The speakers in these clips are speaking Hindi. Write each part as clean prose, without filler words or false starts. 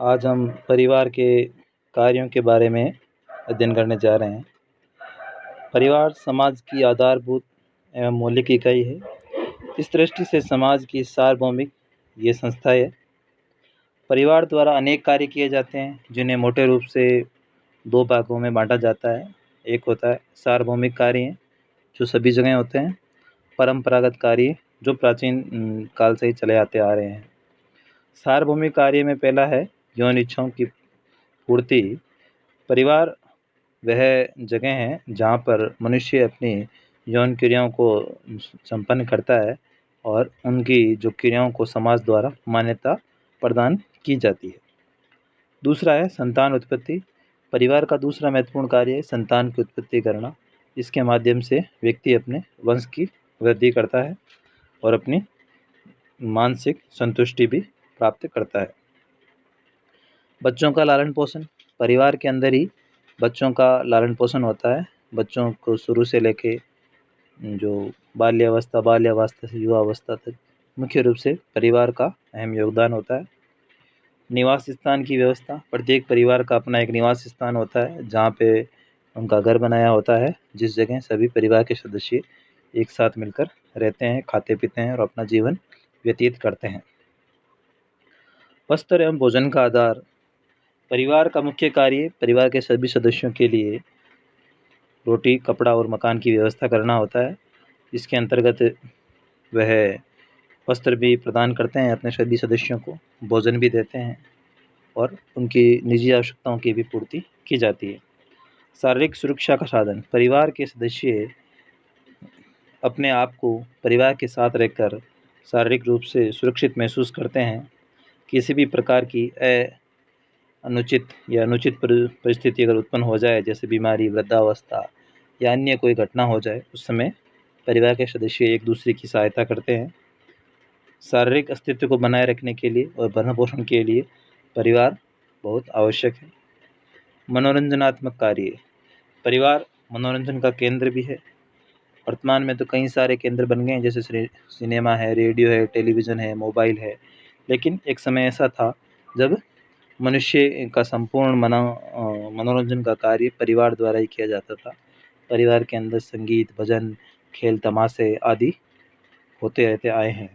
आज हम परिवार के कार्यों के बारे में अध्ययन करने जा रहे हैं। परिवार समाज की आधारभूत एवं मौलिक इकाई है। इस दृष्टि से समाज की सार्वभौमिक ये संस्था है। परिवार द्वारा अनेक कार्य किए जाते हैं, जिन्हें मोटे रूप से दो भागों में बांटा जाता है। एक होता है सार्वभौमिक कार्य, जो सभी जगह होते हैं। परंपरागत कार्य, जो प्राचीन काल से ही चले आते आ रहे हैं। सार्वभौमिक कार्य में पहला है यौन इच्छाओं की पूर्ति। परिवार वह जगह है जहाँ पर मनुष्य अपनी यौन क्रियाओं को संपन्न करता है और उनकी जो क्रियाओं को समाज द्वारा मान्यता प्रदान की जाती है। दूसरा है संतान उत्पत्ति। परिवार का दूसरा महत्वपूर्ण कार्य है संतान की उत्पत्ति करना। इसके माध्यम से व्यक्ति अपने वंश की वृद्धि करता है और अपनी मानसिक संतुष्टि भी प्राप्त करता है। बच्चों का लालन पोषण। परिवार के अंदर ही बच्चों का लालन पोषण होता है। बच्चों को शुरू से लेके जो बाल्यावस्था से युवावस्था तक मुख्य रूप से परिवार का अहम योगदान होता है। निवास स्थान की व्यवस्था। प्रत्येक परिवार का अपना एक निवास स्थान होता है, जहाँ पे उनका घर बनाया होता है, जिस जगह सभी परिवार के सदस्य एक साथ मिलकर रहते हैं, खाते पीते हैं और अपना जीवन व्यतीत करते हैं। वस्त्र एवं भोजन का आधार। परिवार का मुख्य कार्य परिवार के सभी सदस्यों के लिए रोटी, कपड़ा और मकान की व्यवस्था करना होता है। इसके अंतर्गत वह वस्त्र भी प्रदान करते हैं अपने सभी सदस्यों को, भोजन भी देते हैं और उनकी निजी आवश्यकताओं की भी पूर्ति की जाती है। शारीरिक सुरक्षा का साधन। परिवार के सदस्य अपने आप को परिवार के साथ रहकर शारीरिक रूप से सुरक्षित महसूस करते हैं। किसी भी प्रकार की अनुचित परिस्थिति अगर उत्पन्न हो जाए, जैसे बीमारी, वृद्धावस्था या अन्य कोई घटना हो जाए, उस समय परिवार के सदस्य एक दूसरे की सहायता करते हैं। शारीरिक अस्तित्व को बनाए रखने के लिए और भरण पोषण के लिए परिवार बहुत आवश्यक है। मनोरंजनात्मक कार्य। परिवार मनोरंजन का केंद्र भी है। वर्तमान में तो कई सारे केंद्र बन गए हैं, जैसे सिनेमा है, रेडियो है, टेलीविज़न है, मोबाइल है। लेकिन एक समय ऐसा था जब मनुष्य का संपूर्ण मनोरंजन का कार्य परिवार द्वारा ही किया जाता था। परिवार के अंदर संगीत, भजन, खेल, तमाशे आदि होते रहते आए हैं।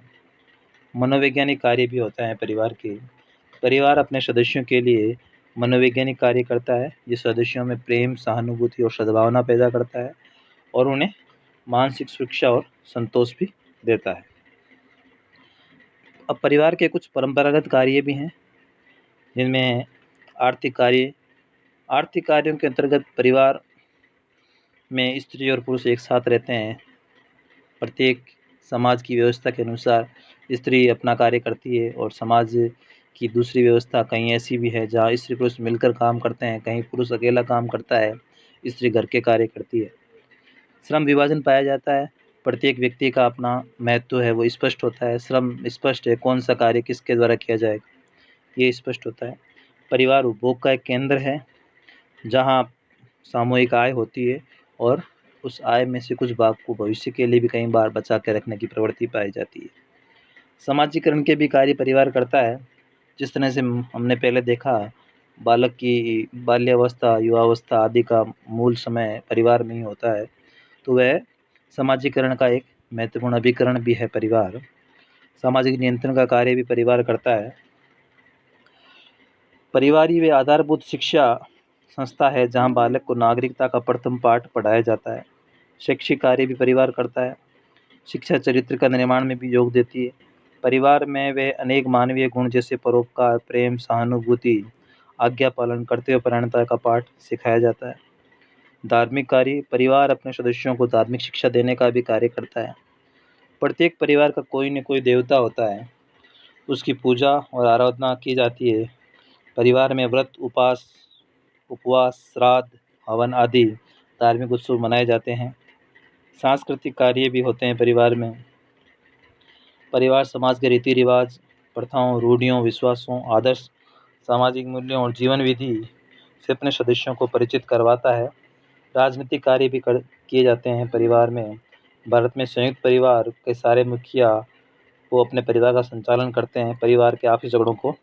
मनोवैज्ञानिक कार्य भी होता है परिवार के। परिवार अपने सदस्यों के लिए मनोवैज्ञानिक कार्य करता है। ये सदस्यों में प्रेम, सहानुभूति और सद्भावना पैदा करता है और उन्हें मानसिक सुरक्षा और संतोष भी देता है। अब परिवार के कुछ परंपरागत कार्य भी हैं, जिनमें आर्थिक कार्य। आर्थिक कार्यों के अंतर्गत परिवार में स्त्री और पुरुष एक साथ रहते हैं। प्रत्येक समाज की व्यवस्था के अनुसार स्त्री अपना कार्य करती है और समाज की दूसरी व्यवस्था कहीं ऐसी भी है जहाँ स्त्री पुरुष मिलकर काम करते हैं, कहीं पुरुष अकेला काम करता है, स्त्री घर के कार्य करती है। श्रम विभाजन पाया जाता है। प्रत्येक व्यक्ति का अपना महत्व है, वो स्पष्ट होता है। श्रम स्पष्ट है, कौन सा कार्य किसके द्वारा किया जाएगा, ये स्पष्ट होता है। परिवार उपभोग का एक केंद्र है, जहाँ सामूहिक आय होती है और उस आय में से कुछ भाग को भविष्य के लिए भी कई बार बचा के रखने की प्रवृत्ति पाई जाती है। समाजीकरण के भी कार्य परिवार करता है। जिस तरह से हमने पहले देखा, बालक की बाल्यावस्था, युवावस्था आदि का मूल समय परिवार में ही होता है, तो वह समाजीकरण का एक महत्वपूर्ण अभिकरण भी है परिवार। सामाजिक नियंत्रण का कार्य भी परिवार करता है। परिवार ही वे आधारभूत शिक्षा संस्था है जहाँ बालक को नागरिकता का प्रथम पाठ पढ़ाया जाता है। शैक्षिक कार्य भी परिवार करता है। शिक्षा चरित्र का निर्माण में भी योग देती है। परिवार में वे अनेक मानवीय गुण जैसे परोपकार, प्रेम, सहानुभूति, आज्ञा पालन, कर्तव्यपरायणता का पाठ सिखाया जाता है। धार्मिक कार्य। परिवार अपने सदस्यों को धार्मिक शिक्षा देने का भी कार्य करता है। प्रत्येक परिवार का कोई न कोई देवता होता है, उसकी पूजा और आराधना की जाती है। परिवार में व्रत, उपवास, श्राद्ध, हवन आदि धार्मिक उत्सव मनाए जाते हैं। सांस्कृतिक कार्य भी होते हैं परिवार में। परिवार समाज के रीति रिवाज, प्रथाओं, रूढ़ियों, विश्वासों, आदर्श, सामाजिक मूल्यों और जीवन विधि से अपने सदस्यों को परिचित करवाता है। राजनीतिक कार्य भी किए जाते हैं परिवार में। भारत में संयुक्त परिवार के सारे मुखिया वो अपने परिवार का संचालन करते हैं, परिवार के आपसी झगड़ों को